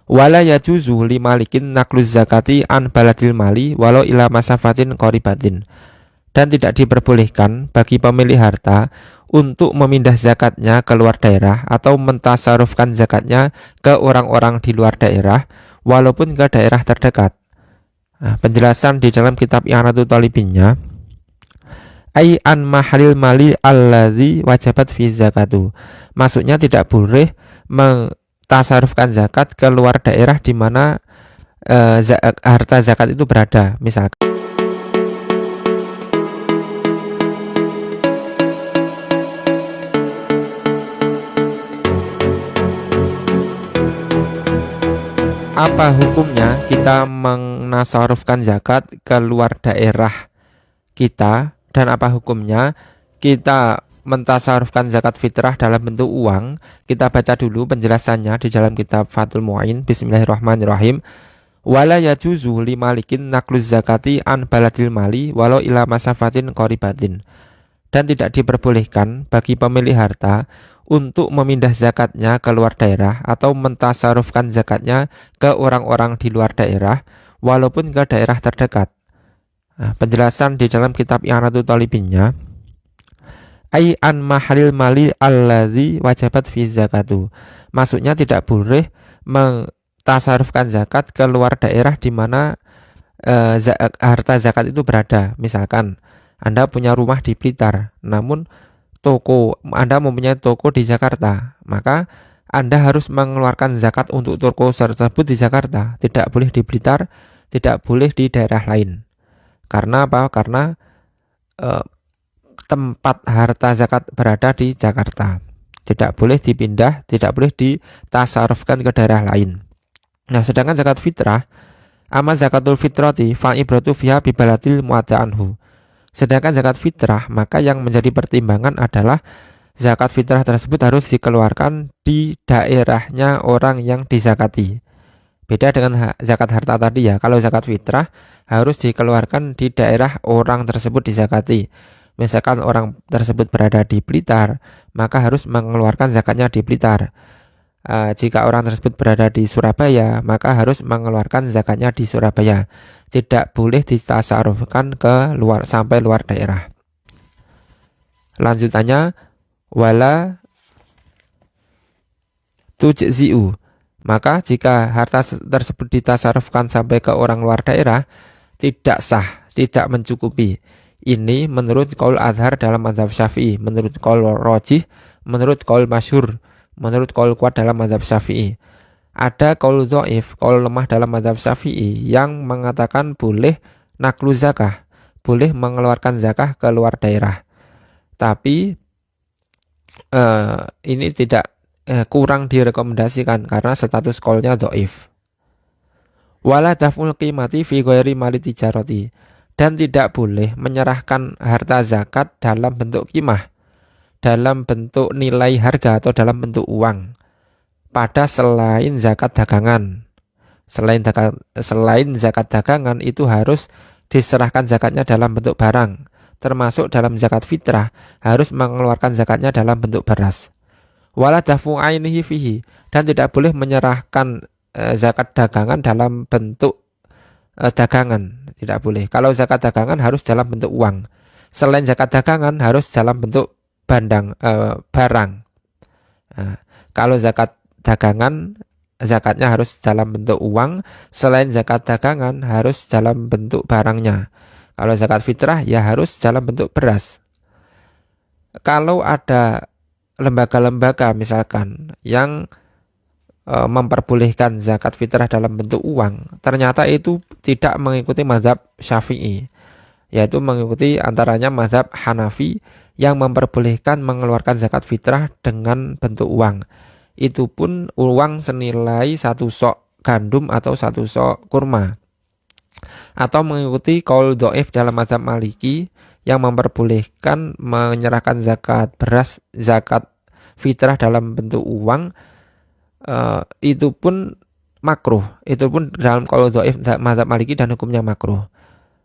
Wala yajuzu limalikin nakluz zakati an baladil mali walau ila masafatin qoribatin. Dan tidak diperbolehkan bagi pemilik harta untuk memindah zakatnya ke luar daerah atau mentasarufkan zakatnya ke orang-orang di luar daerah walaupun ke daerah terdekat. Nah, penjelasan di dalam kitab I'anatul Talibinnya, ai an mahalil mali alladzi wajabat fi zakatu. Maksudnya tidak boleh tasarufkan zakat ke luar daerah di mana harta zakat itu berada. Misalkan apa hukumnya kita menasarufkan zakat ke luar daerah kita, dan apa hukumnya kita mentasarufkan zakat fitrah dalam bentuk uang. Kita baca dulu penjelasannya di dalam kitab Fathul Mu'in. Bismillahirrahmanirrahim. Wala yajuzu limalikin nakluz zakati an baladil mali walau ila masafatin qoribatin. Dan tidak diperbolehkan bagi pemilik harta untuk memindah zakatnya ke luar daerah atau mentasarufkan zakatnya ke orang-orang di luar daerah walaupun ke daerah terdekat. Nah, penjelasan di dalam kitab I'anatul Talibinnya, ai an mahalil mali alladzi wajabat fi zakatu. Maksudnya tidak boleh mentasarufkan zakat ke luar daerah di mana harta zakat itu berada. Misalkan Anda punya rumah di Blitar, namun Anda mempunyai toko di Jakarta, maka Anda harus mengeluarkan zakat untuk toko tersebut di Jakarta. Tidak boleh di Blitar, tidak boleh di daerah lain. Karena apa? Karena tempat harta zakat berada di Jakarta. Tidak boleh dipindah, tidak boleh ditasarufkan ke daerah lain. Nah, sedangkan zakat fitrah, amma zakatul fitrati fa'ibratu fiha bibaladil mu'adda anhu. Sedangkan zakat fitrah, maka yang menjadi pertimbangan adalah zakat fitrah tersebut harus dikeluarkan di daerahnya orang yang dizakati. Beda dengan zakat harta tadi ya. Kalau zakat fitrah harus dikeluarkan di daerah orang tersebut dizakati. Misalkan orang tersebut berada di Blitar, maka harus mengeluarkan zakatnya di Blitar. Jika orang tersebut berada di Surabaya, maka harus mengeluarkan zakatnya di Surabaya. Tidak boleh ditasarufkan ke luar sampai luar daerah. Lanjutannya, wala tujzi'u. Maka jika harta tersebut ditasarufkan sampai ke orang luar daerah, tidak sah, tidak mencukupi. Ini menurut qaul azhar dalam mazhab Syafi'i, menurut qaul rajih, menurut qaul masyhur, menurut qaul kuat dalam mazhab Syafi'i. Ada qaul dhaif, qaul lemah dalam mazhab Syafi'i yang mengatakan boleh naklu zakah, boleh mengeluarkan zakah ke luar daerah. Tapi ini tidak kurang direkomendasikan karena status qaulnya dhaif. Wala daf'ul qimati fi ghairi mali tijarati. Dan tidak boleh menyerahkan harta zakat dalam bentuk qimah, dalam bentuk nilai harga atau dalam bentuk uang pada selain zakat dagangan. Selain zakat dagangan itu harus diserahkan zakatnya dalam bentuk barang. Termasuk dalam zakat fitrah harus mengeluarkan zakatnya dalam bentuk beras. Wala dafu ainihi fihi, dan tidak boleh menyerahkan zakat dagangan dalam bentuk dagangan. Tidak boleh. Kalau zakat dagangan harus dalam bentuk uang. Selain zakat dagangan harus dalam bentuk barang. Nah, kalau zakat dagangan, zakatnya harus dalam bentuk uang. Selain zakat dagangan harus dalam bentuk barangnya. Kalau zakat fitrah ya harus dalam bentuk beras. Kalau ada lembaga-lembaga misalkan yang memperbolehkan zakat fitrah dalam bentuk uang, ternyata itu tidak mengikuti mazhab Syafi'i, yaitu mengikuti antaranya mazhab Hanafi yang memperbolehkan mengeluarkan zakat fitrah dengan bentuk uang. Itu pun uang senilai 1 sok gandum atau 1 sok kurma. Atau mengikuti qaul dhaif dalam mazhab Maliki yang memperbolehkan menyerahkan zakat beras, zakat fitrah dalam bentuk uang. Itu pun makruh. Itu pun dalam qaul dhaif mazhab Maliki dan hukumnya makruh.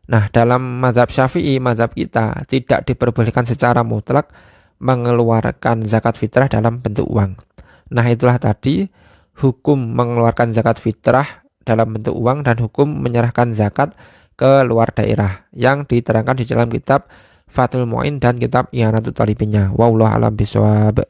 Nah, dalam mazhab Syafi'i, mazhab kita tidak diperbolehkan secara mutlak mengeluarkan zakat fitrah dalam bentuk uang. Nah, itulah tadi hukum mengeluarkan zakat fitrah dalam bentuk uang dan hukum menyerahkan zakat ke luar daerah yang diterangkan di dalam kitab Fathul Mu'in dan kitab I'anatul Talibinnya. Wallahu a'lam bishawab.